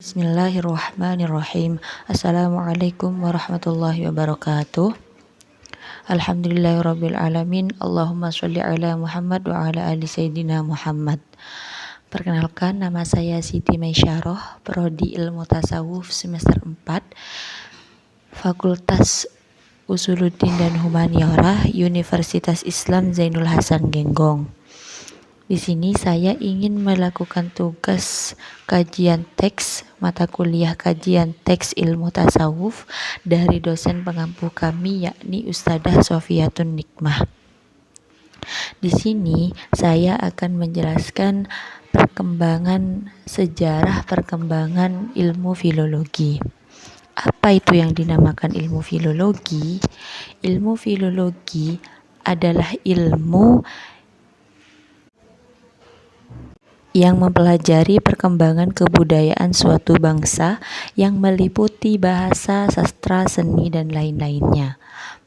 Bismillahirrahmanirrahim. Assalamualaikum warahmatullahi wabarakatuh. Alhamdulillahirabbil alamin. Allahumma sholli ala Muhammad wa ala ali sayyidina Muhammad. Perkenalkan, nama saya Siti Maisyarah, Prodi Ilmu Tasawuf semester 4, Fakultas Usuluddin dan Humaniora, Universitas Islam Zainul Hasan Genggong. Di sini saya ingin melakukan tugas kajian teks mata kuliah kajian teks ilmu tasawuf dari dosen pengampu kami, yakni Ustadzah Sofiatun Nikmah. Di sini saya akan menjelaskan sejarah perkembangan ilmu filologi. Apa itu yang dinamakan ilmu filologi? Ilmu filologi adalah ilmu yang mempelajari perkembangan kebudayaan suatu bangsa yang meliputi bahasa, sastra, seni, dan lain-lainnya.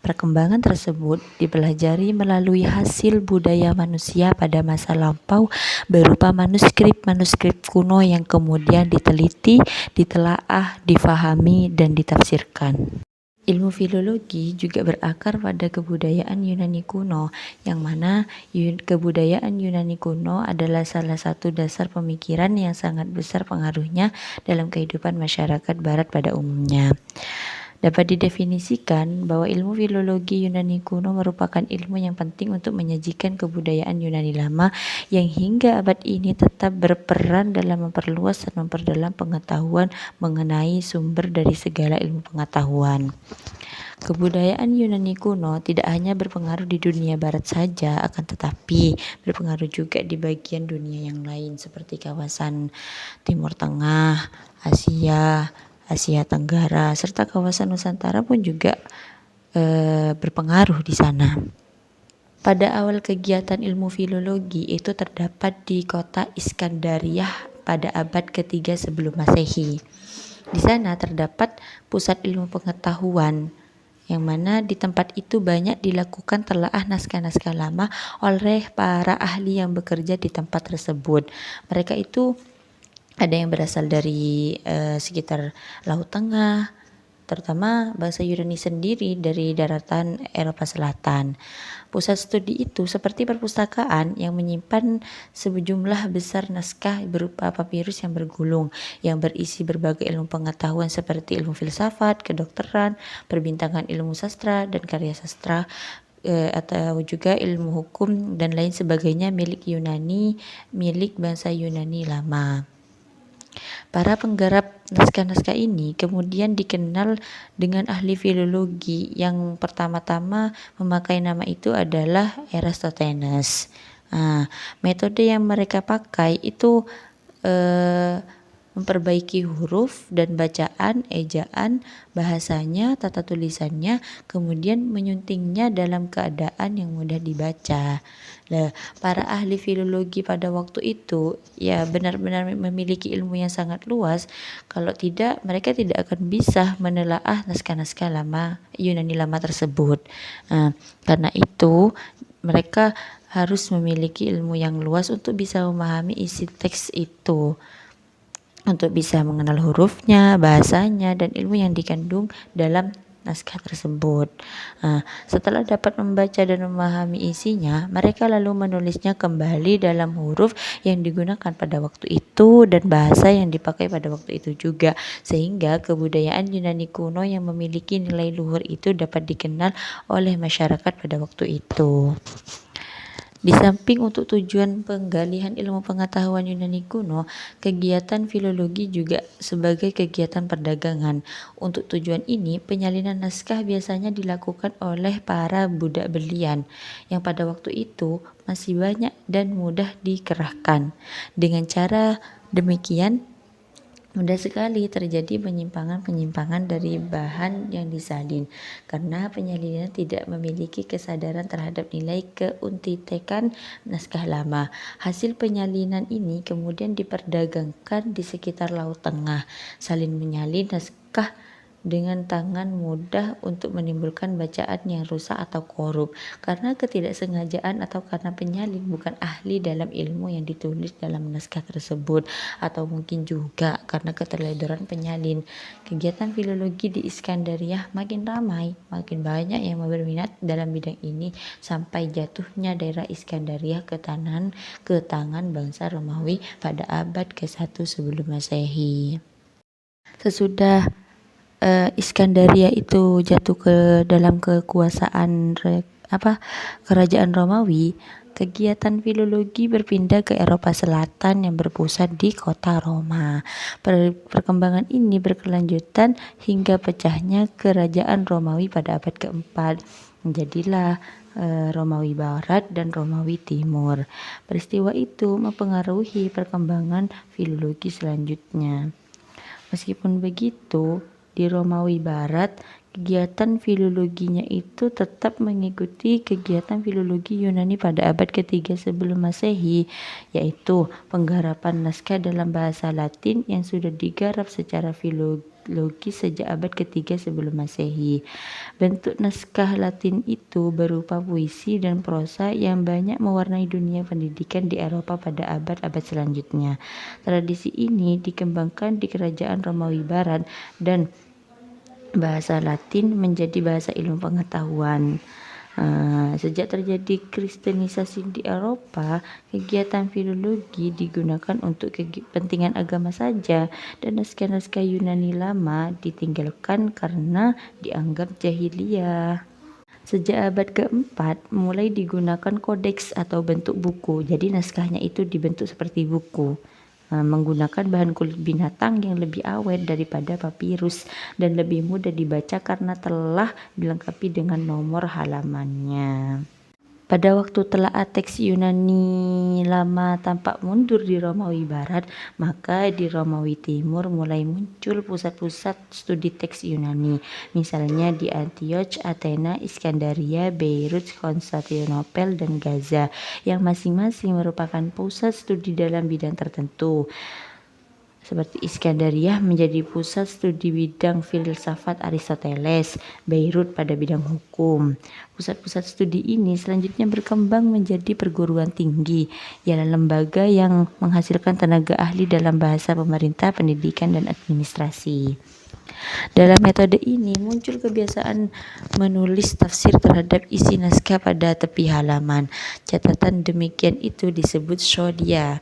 Perkembangan tersebut dipelajari melalui hasil budaya manusia pada masa lampau berupa manuskrip-manuskrip kuno yang kemudian diteliti, ditelaah, difahami, dan ditafsirkan. Ilmu filologi juga berakar pada kebudayaan Yunani kuno, yang mana kebudayaan Yunani kuno adalah salah satu dasar pemikiran yang sangat besar pengaruhnya dalam kehidupan masyarakat barat pada umumnya. Dapat didefinisikan bahwa ilmu filologi Yunani kuno merupakan ilmu yang penting untuk menyajikan kebudayaan Yunani lama yang hingga abad ini tetap berperan dalam memperluas dan memperdalam pengetahuan mengenai sumber dari segala ilmu pengetahuan. Kebudayaan Yunani kuno tidak hanya berpengaruh di dunia barat saja, akan tetapi berpengaruh juga di bagian dunia yang lain seperti kawasan Timur Tengah, Asia Tenggara, serta kawasan Nusantara pun juga berpengaruh di sana. Pada awal kegiatan ilmu filologi itu terdapat di kota Iskandariah pada abad ketiga sebelum Masehi. Di sana terdapat pusat ilmu pengetahuan, yang mana di tempat itu banyak dilakukan telaah naskah-naskah lama oleh para ahli yang bekerja di tempat tersebut. Mereka itu ada yang berasal dari sekitar Laut Tengah, terutama bahasa Yunani sendiri dari daratan Eropa Selatan. Pusat studi itu seperti perpustakaan yang menyimpan sejumlah besar naskah berupa papirus yang bergulung, yang berisi berbagai ilmu pengetahuan seperti ilmu filsafat, kedokteran, perbintangan ilmu sastra, dan karya sastra, atau juga ilmu hukum dan lain sebagainya milik bangsa Yunani lama. Para penggarap naskah-naskah ini kemudian dikenal dengan ahli filologi. Yang pertama-tama memakai nama itu adalah Eratosthenes. Metode yang mereka pakai itu memperbaiki huruf dan bacaan, ejaan, bahasanya, tata tulisannya, kemudian menyuntingnya dalam keadaan yang mudah dibaca. Para ahli filologi pada waktu itu ya benar-benar memiliki ilmu yang sangat luas. Kalau tidak, mereka tidak akan bisa menelaah naskah-naskah lama Yunani lama tersebut. Karena itu mereka harus memiliki ilmu yang luas untuk bisa memahami isi teks itu, untuk bisa mengenal hurufnya, bahasanya, dan ilmu yang dikandung dalam naskah tersebut. Setelah dapat membaca dan memahami isinya, mereka lalu menulisnya kembali dalam huruf yang digunakan pada waktu itu dan bahasa yang dipakai pada waktu itu juga, sehingga kebudayaan Yunani kuno yang memiliki nilai luhur itu dapat dikenal oleh masyarakat pada waktu itu. Di samping untuk tujuan penggalian ilmu pengetahuan Yunani kuno, kegiatan filologi juga sebagai kegiatan perdagangan. Untuk tujuan ini, penyalinan naskah biasanya dilakukan oleh para budak belian yang pada waktu itu masih banyak dan mudah dikerahkan. Dengan cara demikian, mudah sekali terjadi penyimpangan dari bahan yang disalin, karena penyalinan tidak memiliki kesadaran terhadap nilai keuntikan naskah lama. Hasil penyalinan ini kemudian diperdagangkan di sekitar Laut Tengah. Salin menyalin naskah dengan tangan mudah untuk menimbulkan bacaan yang rusak atau korup karena ketidaksengajaan atau karena penyalin bukan ahli dalam ilmu yang ditulis dalam naskah tersebut, atau mungkin juga karena keteledoran penyalin. Kegiatan filologi di Iskandariyah makin ramai, makin banyak yang berminat dalam bidang ini sampai jatuhnya daerah Iskandariyah ke tangan bangsa Romawi pada abad ke-1 sebelum Masehi. Sesudah Iskandaria itu jatuh ke dalam kekuasaan kerajaan Romawi, kegiatan filologi berpindah ke Eropa Selatan yang berpusat di kota Roma. Perkembangan ini berkelanjutan hingga pecahnya kerajaan Romawi pada abad keempat. Menjadilah Romawi Barat dan Romawi Timur. Peristiwa itu mempengaruhi perkembangan filologi selanjutnya. Meskipun begitu, di Romawi Barat, kegiatan filologinya itu tetap mengikuti kegiatan filologi Yunani pada abad ketiga sebelum Masehi, yaitu penggarapan naskah dalam bahasa Latin yang sudah digarap secara filologi sejak abad ketiga sebelum Masehi. Bentuk naskah Latin itu berupa puisi dan prosa yang banyak mewarnai dunia pendidikan di Eropa pada abad-abad selanjutnya. Tradisi ini dikembangkan di kerajaan Romawi Barat dan bahasa Latin menjadi bahasa ilmu pengetahuan. Sejak terjadi kristenisasi di Eropa, kegiatan filologi digunakan untuk kepentingan agama saja dan naskah-naskah Yunani lama ditinggalkan karena dianggap jahiliyah. Sejak abad keempat mulai digunakan kodeks atau bentuk buku, jadi naskahnya itu dibentuk seperti buku. Menggunakan bahan kulit binatang yang lebih awet daripada papirus dan lebih mudah dibaca karena telah dilengkapi dengan nomor halamannya. Pada waktu telaah teks Yunani lama tampak mundur di Romawi Barat, maka di Romawi Timur mulai muncul pusat-pusat studi teks Yunani, misalnya di Antioch, Athena, Iskandaria, Beirut, Konstantinopel, dan Gaza, yang masing-masing merupakan pusat studi dalam bidang tertentu. Seperti Iskandaria menjadi pusat studi bidang filsafat Aristoteles, Beirut pada bidang hukum. Pusat-pusat studi ini selanjutnya berkembang menjadi perguruan tinggi, ialah lembaga yang menghasilkan tenaga ahli dalam bahasa pemerintah, pendidikan, dan administrasi. Dalam metode ini muncul kebiasaan menulis tafsir terhadap isi naskah pada tepi halaman. Catatan demikian itu disebut shodia.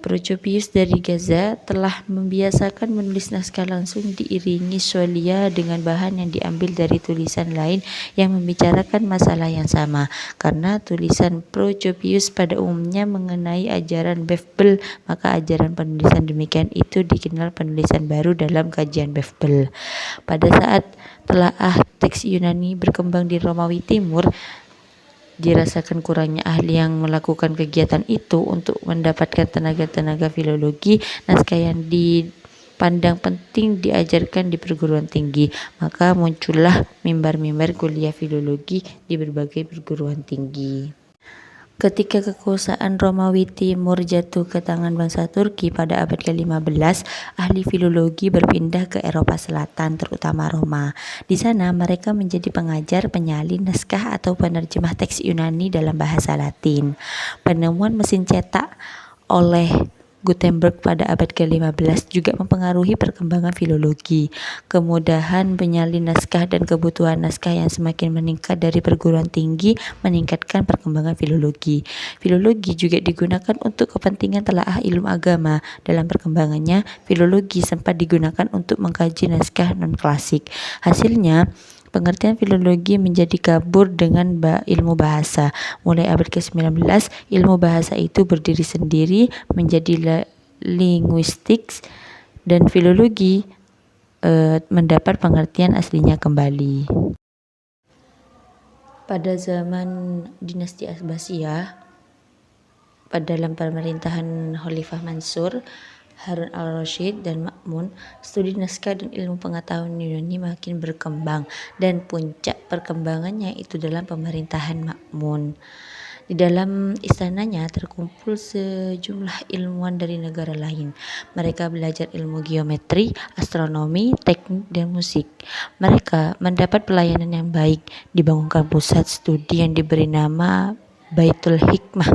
Procopius dari Gaza telah membiasakan menulis naskah langsung diiringi sholia dengan bahan yang diambil dari tulisan lain yang membicarakan masalah yang sama. Karena tulisan Procopius pada umumnya mengenai ajaran Befbel, maka ajaran penulisan demikian itu dikenal penulisan baru dalam kajian Befbel. Pada saat telaah teks Yunani berkembang di Romawi Timur, dirasakan kurangnya ahli yang melakukan kegiatan itu untuk mendapatkan tenaga-tenaga filologi. Naskah yang dipandang penting diajarkan di perguruan tinggi, maka muncullah mimbar-mimbar kuliah filologi di berbagai perguruan tinggi. Ketika kekuasaan Romawi Timur jatuh ke tangan bangsa Turki pada abad ke-15, ahli filologi berpindah ke Eropa Selatan, terutama Roma. Di sana mereka menjadi pengajar, penyalin naskah atau penerjemah teks Yunani dalam bahasa Latin. Penemuan mesin cetak oleh Gutenberg pada abad ke-15 juga mempengaruhi perkembangan filologi. Kemudahan penyalin naskah dan kebutuhan naskah yang semakin meningkat dari perguruan tinggi meningkatkan perkembangan filologi. Filologi juga digunakan untuk kepentingan telaah ilmu agama. Dalam perkembangannya, filologi sempat digunakan untuk mengkaji naskah non-klasik. Hasilnya, pengertian filologi menjadi kabur dengan ilmu bahasa. Mulai abad ke-19, ilmu bahasa itu berdiri sendiri menjadi linguistik dan filologi mendapat pengertian aslinya kembali. Pada zaman dinasti Abbasiyah, pada dalam pemerintahan Khalifah Mansur, Harun al-Rasyid, dan Ma'mun, studi naskah dan ilmu pengetahuan Yunani makin berkembang dan puncak perkembangannya itu dalam pemerintahan Ma'mun. Di dalam istananya terkumpul sejumlah ilmuwan dari negara lain. Mereka belajar ilmu geometri, astronomi, teknik, dan musik. Mereka mendapat pelayanan yang baik. Dibangunkan pusat studi yang diberi nama Baitul Hikmah,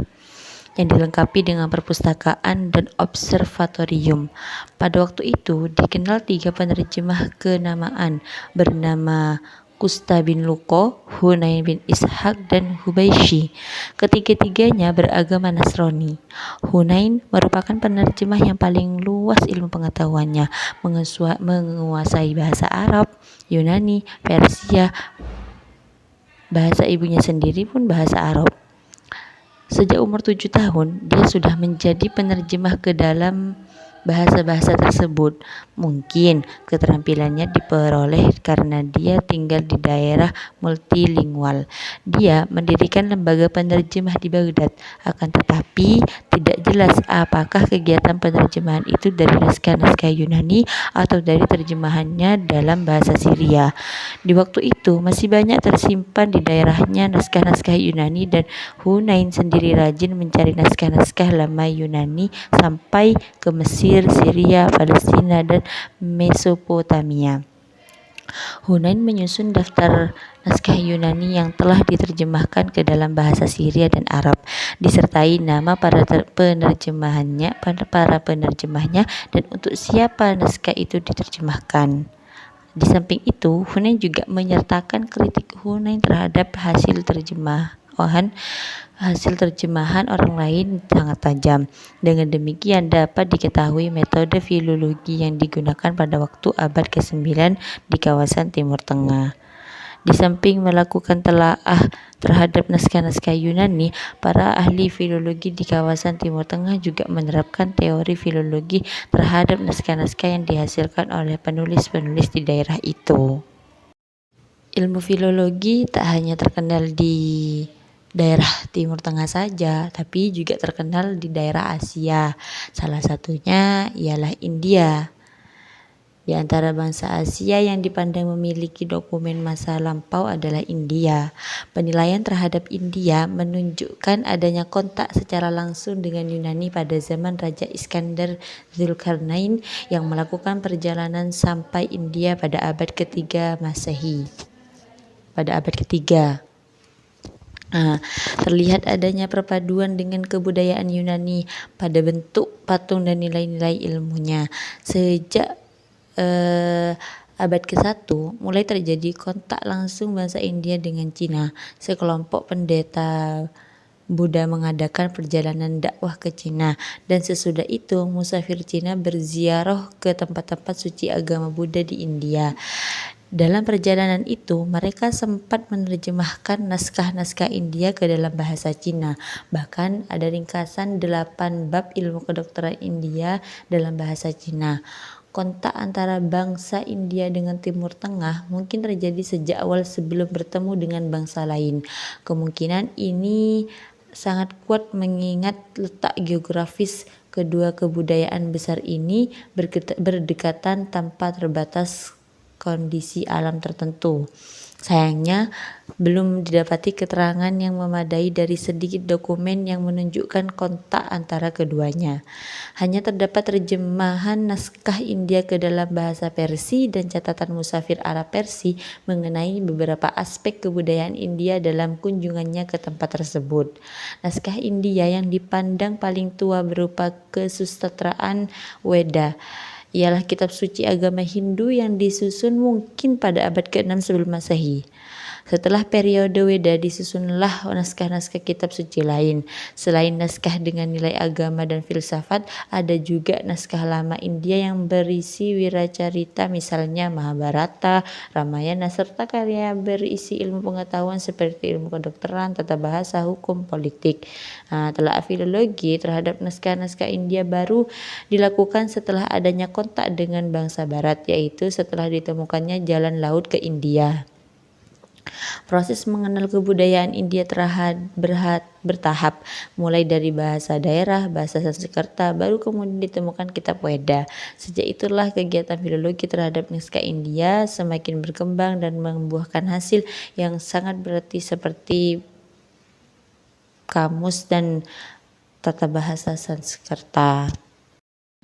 yang dilengkapi dengan perpustakaan dan observatorium. Pada waktu itu dikenal 3 penerjemah kenamaan bernama Kusta bin Luko, Hunain bin Ishaq, dan Hubaishi. Ketiga-tiganya beragama Nasrani. Hunain merupakan penerjemah yang paling luas ilmu pengetahuannya, menguasai bahasa Arab, Yunani, Persia, bahasa ibunya sendiri pun bahasa Arab. Sejak umur 7 tahun, dia sudah menjadi penerjemah ke dalam bahasa-bahasa tersebut. Mungkin keterampilannya diperoleh karena dia tinggal di daerah multilingual. Dia mendirikan lembaga penerjemah di Baghdad, akan tetapi tidak jelas apakah kegiatan penerjemahan itu dari naskah-naskah Yunani atau dari terjemahannya dalam bahasa Syria. Di waktu itu masih banyak tersimpan di daerahnya naskah-naskah Yunani, dan Hunain sendiri rajin mencari naskah-naskah lama Yunani sampai ke Mesir, Syria, Palestina, dan Mesopotamia. Hunain menyusun daftar naskah Yunani yang telah diterjemahkan ke dalam bahasa Syria dan Arab, disertai nama para penerjemahnya dan untuk siapa naskah itu diterjemahkan. Di samping itu, Hunain juga menyertakan kritik Hunain terhadap hasil terjemahan orang lain sangat tajam. Dengan demikian dapat diketahui metode filologi yang digunakan pada waktu abad ke-9 di kawasan Timur Tengah. Di samping melakukan telaah terhadap naskah-naskah Yunani, para ahli filologi di kawasan Timur Tengah juga menerapkan teori filologi terhadap naskah-naskah yang dihasilkan oleh penulis-penulis di daerah itu. Ilmu filologi tak hanya terkenal di daerah Timur Tengah saja, tapi juga terkenal di daerah Asia. Salah satunya ialah India. Di antara bangsa Asia yang dipandang memiliki dokumen masa lampau adalah India. Penilaian terhadap India menunjukkan adanya kontak secara langsung dengan Yunani pada zaman Raja Iskandar Zulkarnain yang melakukan perjalanan sampai India pada abad ketiga Masehi. Terlihat adanya perpaduan dengan kebudayaan Yunani pada bentuk patung dan nilai-nilai ilmunya. Sejak abad ke-1 mulai terjadi kontak langsung bangsa India dengan Cina. Sekelompok pendeta Buddha mengadakan perjalanan dakwah ke Cina, dan sesudah itu musafir Cina berziarah ke tempat-tempat suci agama Buddha di India. Dalam perjalanan itu, mereka sempat menerjemahkan naskah-naskah India ke dalam bahasa Cina. Bahkan ada ringkasan 8 bab ilmu kedokteran India dalam bahasa Cina. Kontak antara bangsa India dengan Timur Tengah mungkin terjadi sejak awal sebelum bertemu dengan bangsa lain. Kemungkinan ini sangat kuat mengingat letak geografis kedua kebudayaan besar ini berdekatan tanpa terbatas kondisi alam tertentu. Sayangnya, belum didapati keterangan yang memadai dari sedikit dokumen yang menunjukkan kontak antara keduanya. Hanya terdapat terjemahan naskah India ke dalam bahasa Persia dan catatan musafir Arab Persia mengenai beberapa aspek kebudayaan India dalam kunjungannya ke tempat tersebut. Naskah India yang dipandang paling tua berupa kesusastraan Weda ialah kitab suci agama Hindu yang disusun mungkin pada abad ke-6 sebelum Masehi. Setelah periode Weda disusunlah naskah-naskah kitab suci lain. Selain naskah dengan nilai agama dan filsafat, ada juga naskah lama India yang berisi wiracarita, misalnya Mahabharata, Ramayana, serta karya berisi ilmu pengetahuan seperti ilmu kedokteran, tata bahasa, hukum, politik. Telaah filologi terhadap naskah-naskah India baru dilakukan setelah adanya kontak dengan bangsa Barat, yaitu setelah ditemukannya jalan laut ke India. Proses mengenal kebudayaan India bertahap, mulai dari bahasa daerah, bahasa Sanskerta, baru kemudian ditemukan kitab Weda. Sejak itulah kegiatan filologi terhadap naskah India semakin berkembang dan membuahkan hasil yang sangat berarti seperti kamus dan tata bahasa Sanskerta.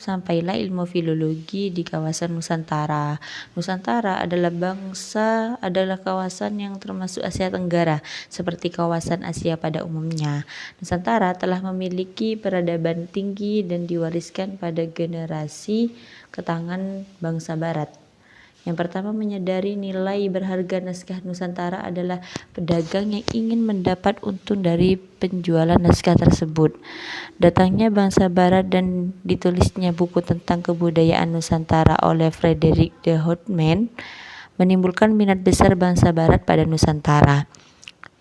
Sampailah ilmu filologi di kawasan Nusantara. Nusantara adalah kawasan yang termasuk Asia Tenggara, seperti kawasan Asia pada umumnya. Nusantara telah memiliki peradaban tinggi dan diwariskan pada generasi ke tangan bangsa Barat. Yang pertama menyadari nilai berharga naskah Nusantara adalah pedagang yang ingin mendapat untung dari penjualan naskah tersebut. Datangnya bangsa Barat dan ditulisnya buku tentang kebudayaan Nusantara oleh Frederick de Houtman menimbulkan minat besar bangsa Barat pada Nusantara.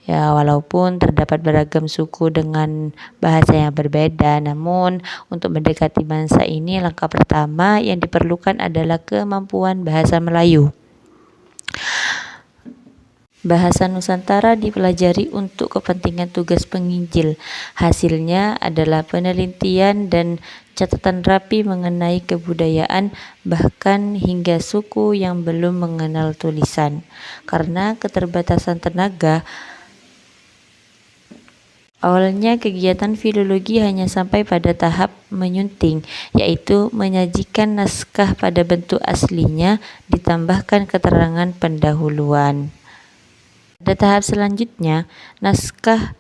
Ya, walaupun terdapat beragam suku dengan bahasa yang berbeda, namun untuk mendekati bangsa ini, langkah pertama yang diperlukan adalah kemampuan bahasa Melayu. Bahasa Nusantara dipelajari untuk kepentingan tugas penginjil. Hasilnya adalah penelitian dan catatan rapi mengenai kebudayaan, bahkan hingga suku yang belum mengenal tulisan. Karena keterbatasan tenaga, awalnya kegiatan filologi hanya sampai pada tahap menyunting, yaitu menyajikan naskah pada bentuk aslinya ditambahkan keterangan pendahuluan. Pada tahap selanjutnya, naskah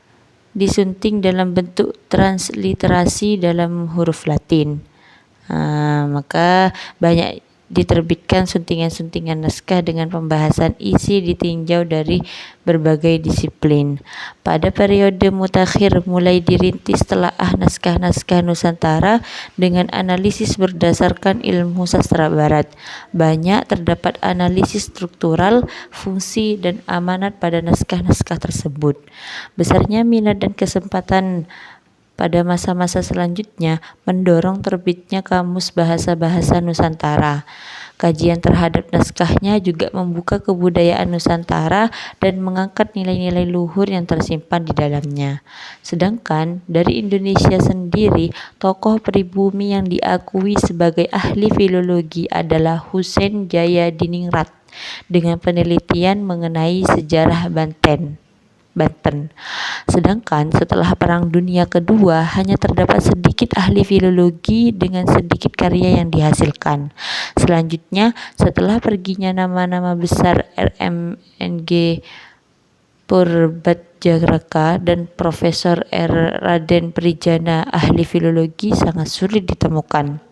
disunting dalam bentuk transliterasi dalam huruf Latin. Maka banyak diterbitkan suntingan-suntingan naskah dengan pembahasan isi ditinjau dari berbagai disiplin. Pada periode mutakhir mulai dirintis telaah naskah-naskah Nusantara dengan analisis berdasarkan ilmu sastra Barat. Banyak terdapat analisis struktural, fungsi, dan amanat pada naskah-naskah tersebut. Besarnya minat dan kesempatan pada masa-masa selanjutnya mendorong terbitnya Kamus Bahasa-Bahasa Nusantara. Kajian terhadap naskahnya juga membuka kebudayaan Nusantara dan mengangkat nilai-nilai luhur yang tersimpan di dalamnya. Sedangkan dari Indonesia sendiri, tokoh pribumi yang diakui sebagai ahli filologi adalah Husein Jayadiningrat dengan penelitian mengenai sejarah Banten. Sedangkan setelah Perang Dunia Kedua hanya terdapat sedikit ahli filologi dengan sedikit karya yang dihasilkan. Selanjutnya, setelah perginya nama-nama besar RMNG Purbatjaraka dan Profesor R. Raden Prijana, ahli filologi sangat sulit ditemukan.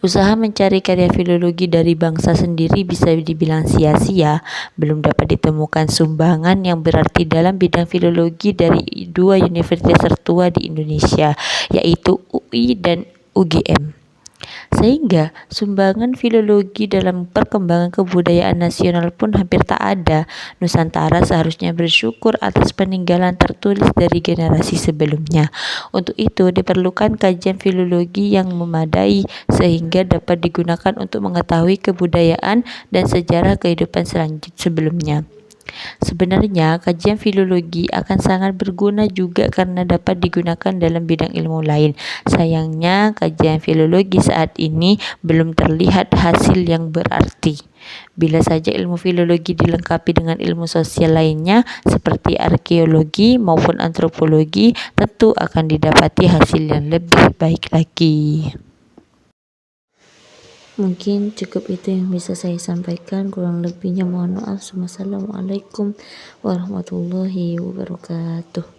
Usaha mencari karya filologi dari bangsa sendiri bisa dibilang sia-sia. Belum dapat ditemukan sumbangan yang berarti dalam bidang filologi dari dua universitas tertua di Indonesia, yaitu UI dan UGM. Sehingga sumbangan filologi dalam perkembangan kebudayaan nasional pun hampir tak ada. Nusantara seharusnya bersyukur atas peninggalan tertulis dari generasi sebelumnya. Untuk itu diperlukan kajian filologi yang memadai sehingga dapat digunakan untuk mengetahui kebudayaan dan sejarah kehidupan sebelumnya. Sebenarnya kajian filologi akan sangat berguna juga karena dapat digunakan dalam bidang ilmu lain. Sayangnya kajian filologi saat ini belum terlihat hasil yang berarti. Bila saja ilmu filologi dilengkapi dengan ilmu sosial lainnya seperti arkeologi maupun antropologi, tentu akan didapati hasil yang lebih baik lagi. Mungkin cukup itu yang bisa saya sampaikan, kurang lebihnya mohon maaf. Wassalamualaikum warahmatullahi wabarakatuh.